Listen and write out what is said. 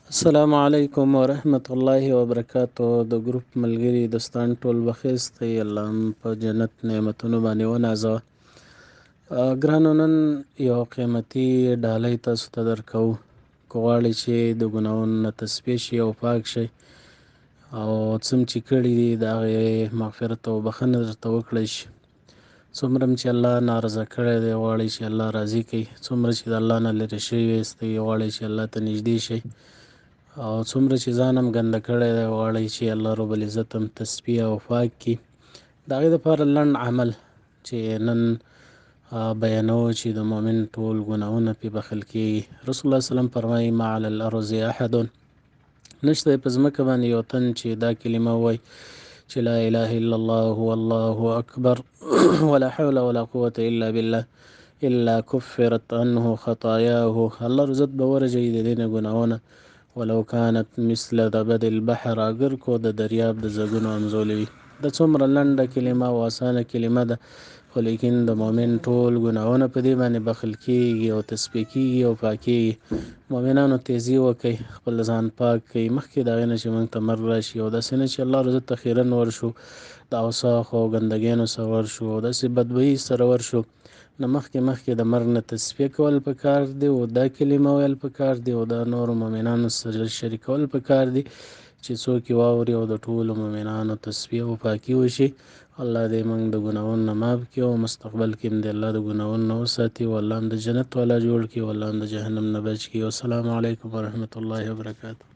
السلام علیکم ورحمت الله وبرکاتو. د ګروپ ملګري دوستان ټول بخیست دی. الله هم په جنت نعمتونو باندې ونازوه. ګرانو، نن یو قیمتي ډالۍ تاسو ته درکو. که غواړئ چې د ګناهونو نه تصفیه شي او پاک شئ او څه چې کړي دي د هغې مغفرت او بخښنه درته وکړی شي. څومره چې الله نارضا کړی دی غواړئ چې الله راضي کړي. څومره چې د الله نه لرې شوي یاست غواړئ چې الله ته نږدې شئ. او څومره چې ځان هم ګنده کړی دی غواړئ چې الله رب العزت هم تصفیه او پاک کړي. د هغې دپاره لنډ عمل چې نن بیانوو چې د مؤمن ټول ګناهونه پرې بخښل کېږي. رسول الله صلی الله علیه وسلم فرمایي ما علی الارض احد، نشته په ځمکه باندې یو تن چې دا کلمه ووایي چې لا اله الا الله والله اکبر ولا حول ولا قوة الا بالله الا كفرت عنه خطاياه. الله عزت به ورجوي د دې نه ګناهونه ولو كانت مثل زبد البحر، اگر کو د دریاب د زګونو همزولې وي. د څومره لنډه کلمه او اسانه کلمه ده، خو لیکن د مؤمن ټول ګناهونه په دې باندې بخښل کېږي او تصفیه کېږي او پاکېږي. مؤمنانو تیزي وکړئ، خپل ځان پاک کړئ مخکې د هغې نه چې موږ ته مرګ راشي، او داسې نه چې الله عزت ته خیرن ورشو د اوساخو او ګندګیانو سره ورشو او داسې بدبویي سره ورشو. نه مخکې د مرګ نه تصفیه کول پکار دی او دا کلمه ویل پکار دی او دا نورو مؤمنانو سره شریکول پکار دی چې څوک یې واوري او د ټولو مؤمنانو تصفیه او پاکي وشي. الله دې موږ د ګناهونو نه معاف کړي او مستقبل کې هم دې الله د ګناهونو نه وساتي او الله هم د جنت والا جوړ کړي او الله هم د جهنم نه بچ کړي. والسلام علیکم ورحمة الله وبرکاته.